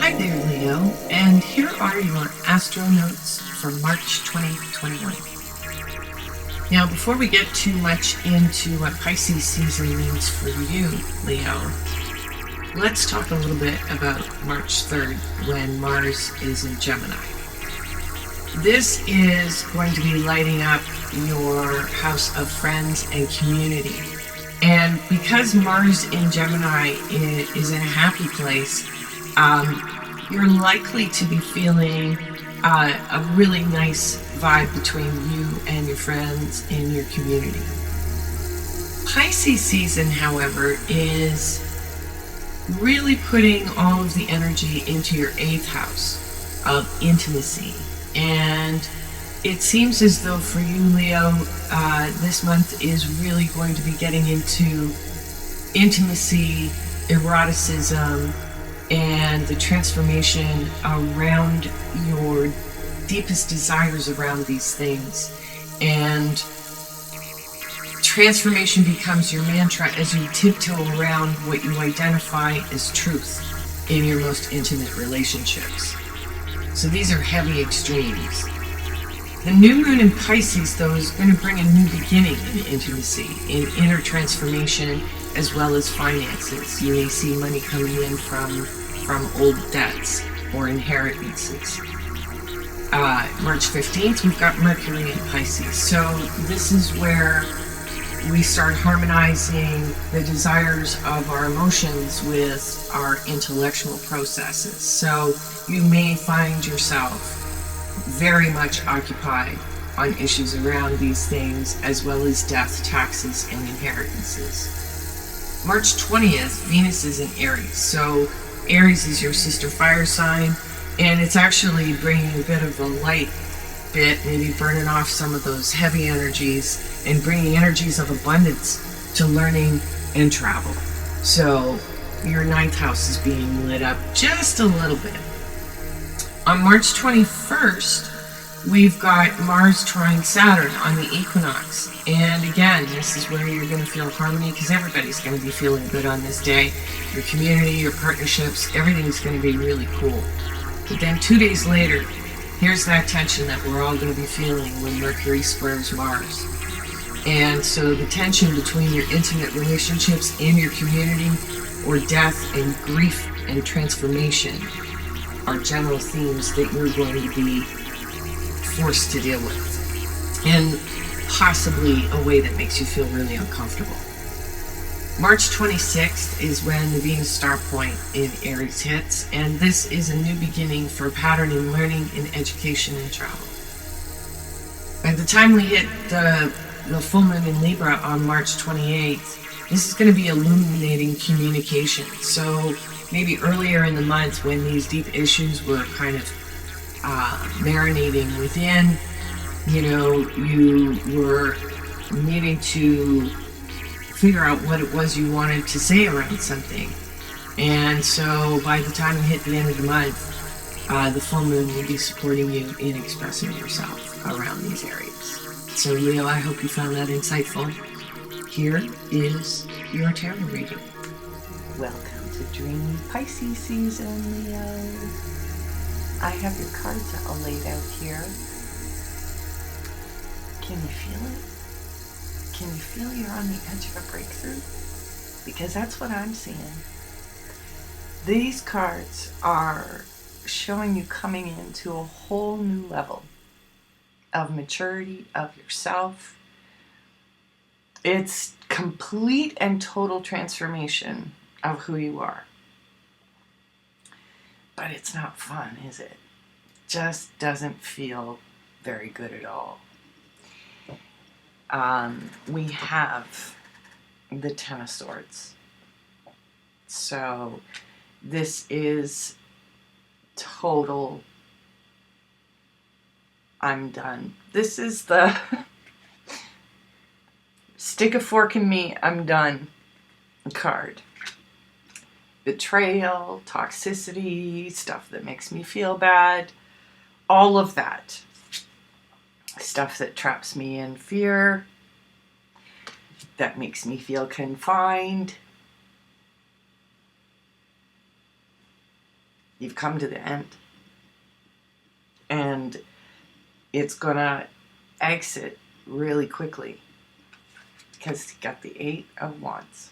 Hi there, Leo, and here are your Astro notes for March 2021. Now, before we get too much into what Pisces season means for you, Leo, let's talk a little bit about March 3rd when Mars is in Gemini. This is going to be lighting up your house of friends and community. And because Mars in Gemini is in a happy place, you're likely to be feeling a really nice vibe between you and your friends in your community. Pisces season, however, is really putting all of the energy into your 8th house of intimacy. And it seems as though for you, Leo, this month is really going to be getting into intimacy, eroticism, and the transformation around your deepest desires around these things. And transformation becomes your mantra as you tiptoe around what you identify as truth in your most intimate relationships. So these are heavy extremes. The new moon in Pisces, though, is going to bring a new beginning in intimacy, in inner transformation, as well as finances. You may see money coming in from old debts or inheritances. March 15th, we've got Mercury in Pisces. So this is where we start harmonizing the desires of our emotions with our intellectual processes. So you may find yourself very much occupied on issues around these things, as well as death, taxes, and inheritances. March 20th, Venus is in Aries. So Aries is your sister fire sign, and it's actually bringing a bit of a light bit, maybe burning off some of those heavy energies and bringing energies of abundance to learning and travel. So your 9th house is being lit up just a little bit. On March 21st, we've got Mars trine Saturn on the equinox. And again, this is where you're going to feel harmony, because everybody's going to be feeling good on this day. Your community, your partnerships, everything's going to be really cool. But then 2 days later, here's that tension that we're all going to be feeling when Mercury squares Mars. And so the tension between your intimate relationships and your community, or death and grief and transformation, are general themes that you're going to be forced to deal with, and possibly a way that makes you feel really uncomfortable. March 26th is when the Venus star point in Aries hits, and this is a new beginning for pattern in learning, in education, and travel. By the time we hit the full moon in Libra on March 28th, this is going to be illuminating communication. So maybe earlier in the month, when these deep issues were kind of marinating within, you were needing to figure out what it was you wanted to say around something. And so by the time you hit the end of the month, the full moon will be supporting you in expressing yourself around these areas. So Leo, I hope you found that insightful. Here is your tarot reading. Welcome to Dreamy Pisces season, Leo. I have your cards all laid out here. Can you feel it? Can you feel you're on the edge of a breakthrough? Because that's what I'm seeing. These cards are showing you coming into a whole new level of maturity of yourself. It's complete and total transformation of who you are. But it's not fun, is it? Just doesn't feel very good at all. We have the Ten of Swords. So this is total, I'm done. This is the stick a fork in me, I'm done card. Betrayal, toxicity, stuff that makes me feel bad, all of that. Stuff that traps me in fear, that makes me feel confined. You've come to the end. And it's going to exit really quickly because you got the 8 of Wands.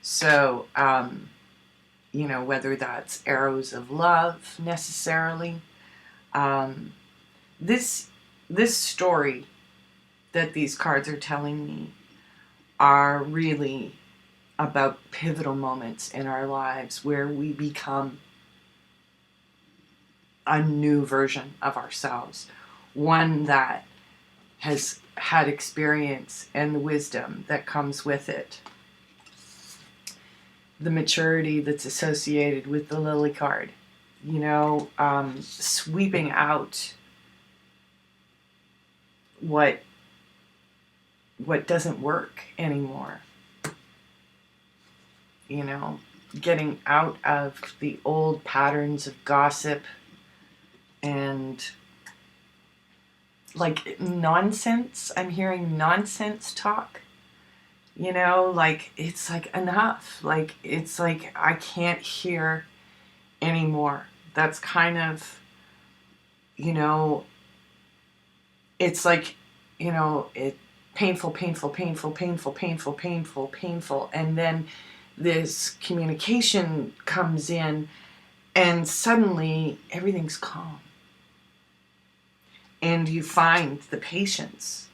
So, whether that's arrows of love necessarily, this story that these cards are telling me are really about pivotal moments in our lives where we become a new version of ourselves, one that has had experience and the wisdom that comes with it, the maturity that's associated with the Lily card, sweeping out what doesn't work anymore, getting out of the old patterns of gossip and like nonsense. I'm hearing nonsense talk, it's like enough. It's like I can't hear anymore. That's kind of, it's like, it painful. And then this communication comes in and suddenly everything's calm. And you find the patience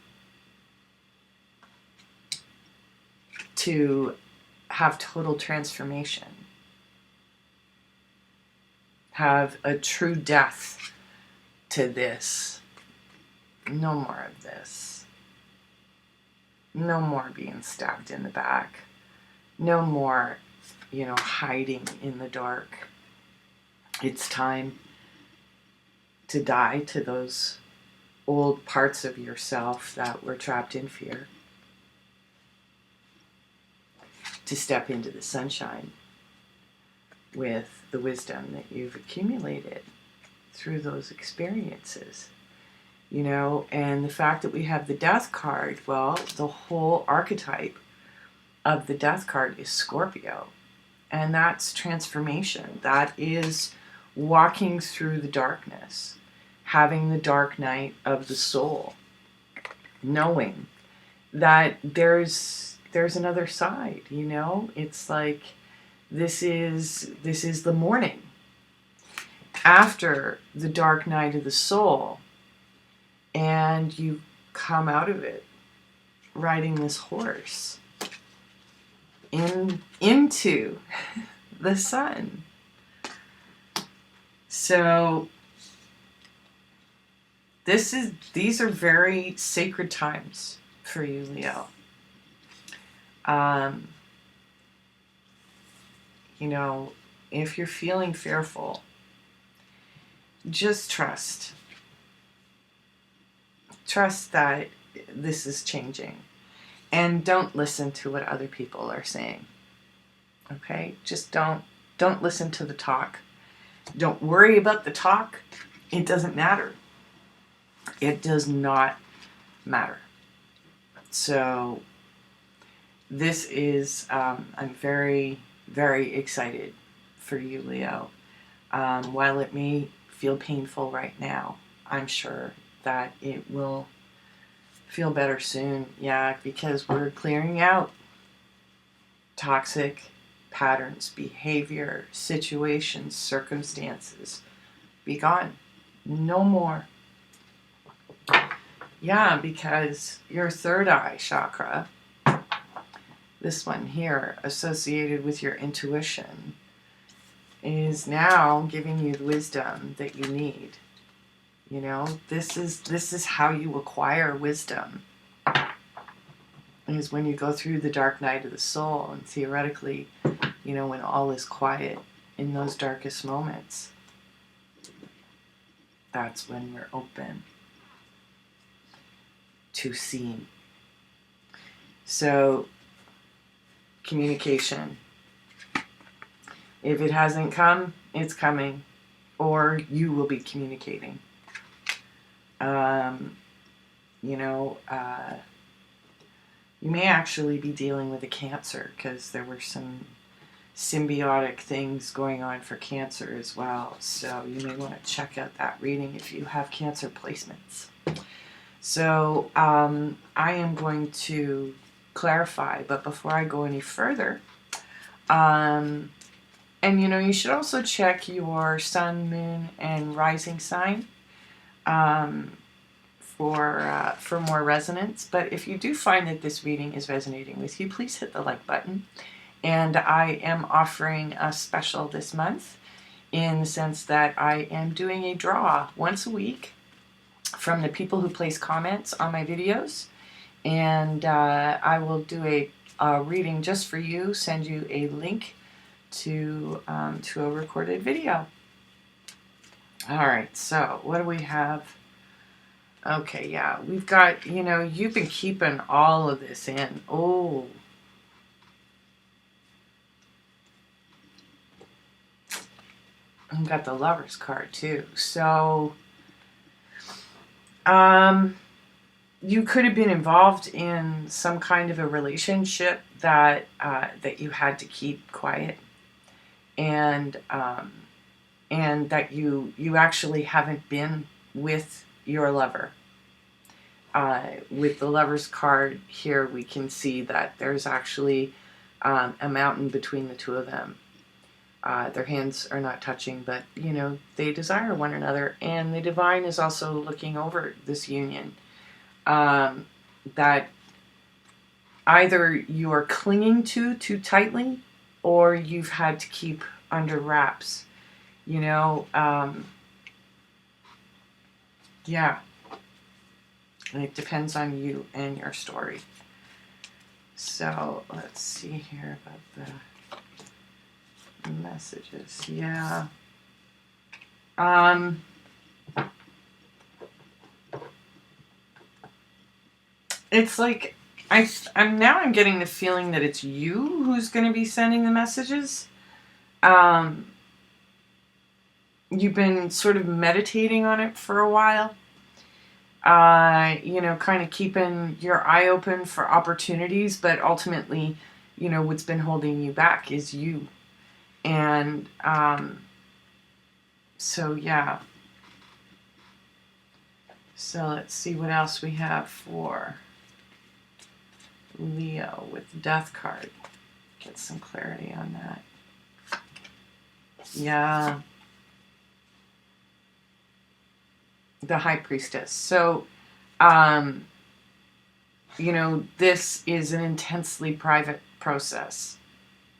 to have total transformation, have a true death to this. No more of this. No more being stabbed in the back. No more, hiding in the dark. It's time to die to those old parts of yourself that were trapped in fear, to step into the sunshine with the wisdom that you've accumulated through those experiences, and the fact that we have the Death card, well, the whole archetype of the Death card is Scorpio, and that's transformation. That is walking through the darkness, having the dark night of the soul, knowing that there's another side. It's like this is the morning after the dark night of the soul, and you come out of it riding this horse into the sun. So these are very sacred times for you, Leo. If you're feeling fearful, just trust. Trust that this is changing. And don't listen to what other people are saying. Okay? Just don't listen to the talk. Don't worry about the talk. It doesn't matter. It does not matter. So this is, I'm very, very excited for you, Leo. While it may feel painful right now, I'm sure that it will feel better soon. Yeah, because we're clearing out toxic patterns, behavior, situations, circumstances. Be gone. No more. Yeah, because your third eye chakra, this one here, associated with your intuition, is now giving you the wisdom that you need. This is how you acquire wisdom. Is when you go through the dark night of the soul, and theoretically, when all is quiet in those darkest moments, that's when we're open to seeing. So, communication. If it hasn't come, it's coming, or you will be communicating. You may actually be dealing with a Cancer, because there were some symbiotic things going on for Cancer as well. So you may want to check out that reading if you have Cancer placements. So I am going to clarify, but before I go any further, and you should also check your sun, moon, and rising sign for more resonance. But if you do find that this reading is resonating with you, please hit the like button. And I am offering a special this month in the sense that I am doing a draw once a week from the people who place comments on my videos. And I will do a reading just for you, send you a link to a recorded video. All right, so what do we have? Okay, yeah, we've got, you've been keeping all of this in. Oh. I've got the Lover's card too. So, you could have been involved in some kind of a relationship that you had to keep quiet, and that you actually haven't been with your lover. With the Lover's card here, we can see that there's actually a mountain between the two of them. Their hands are not touching, but, they desire one another. And the divine is also looking over this union. That either you are clinging to too tightly, or you've had to keep under wraps. Yeah. And it depends on you and your story. So, let's see here about the messages. Yeah. It's like I'm getting the feeling that it's you who's going to be sending the messages. You've been sort of meditating on it for a while. Kind of keeping your eye open for opportunities, but ultimately, what's been holding you back is you. And so yeah. So let's see what else we have for Leo with the Death card. Get some clarity on that. Yeah. The High Priestess. So, this is an intensely private process,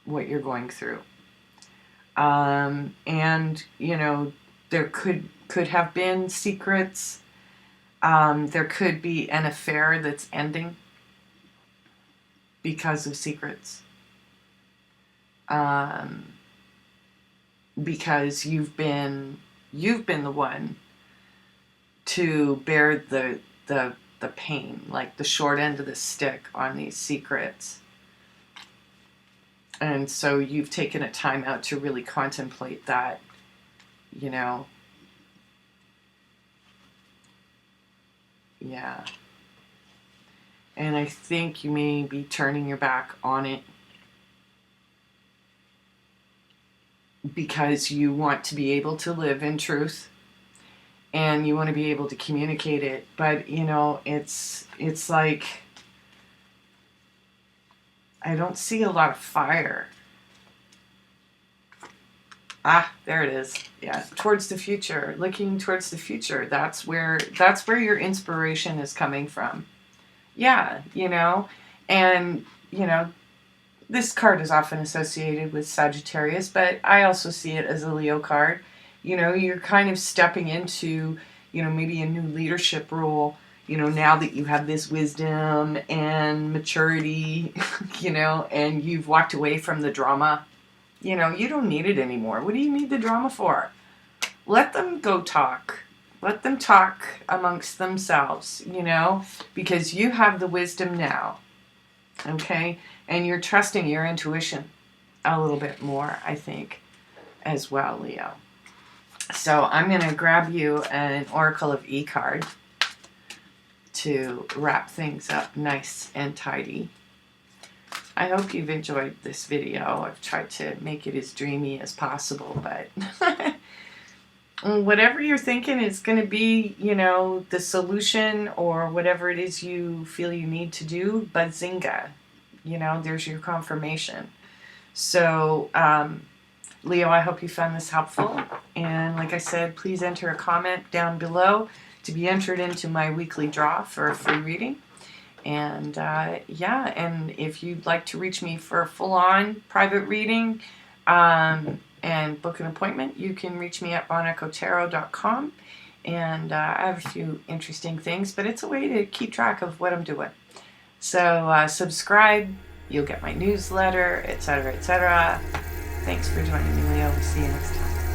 what you're going through. And, there could have been secrets. There could be an affair that's ending because of secrets. Because you've been the one to bear the pain, like the short end of the stick on these secrets. And so you've taken a time out to really contemplate that, Yeah. And I think you may be turning your back on it because you want to be able to live in truth. And you want to be able to communicate it. But, it's like, I don't see a lot of fire. Ah, there it is. Yeah, towards the future. Looking towards the future. That's where your inspiration is coming from. Yeah, And, this card is often associated with Sagittarius, but I also see it as a Leo card. You're kind of stepping into, maybe a new leadership role, now that you have this wisdom and maturity, and you've walked away from the drama. You don't need it anymore. What do you need the drama for? Let them go talk. Let them talk amongst themselves, because you have the wisdom now, okay? And you're trusting your intuition a little bit more, I think, as well, Leo. So I'm going to grab you an Oracle of E card to wrap things up nice and tidy. I hope you've enjoyed this video. I've tried to make it as dreamy as possible, but whatever you're thinking is going to be, you know, the solution or whatever it is you feel you need to do, bazinga. You know, there's your confirmation. So, Leo, I hope you found this helpful. And like I said, please enter a comment down below to be entered into my weekly draw for a free reading. And yeah, and if you'd like to reach me for a full-on private reading and book an appointment, you can reach me at bonechotarot.com. And I have a few interesting things, but it's a way to keep track of what I'm doing. So subscribe, you'll get my newsletter, etc., etc. Thanks for joining me, Leo. We'll see you next time.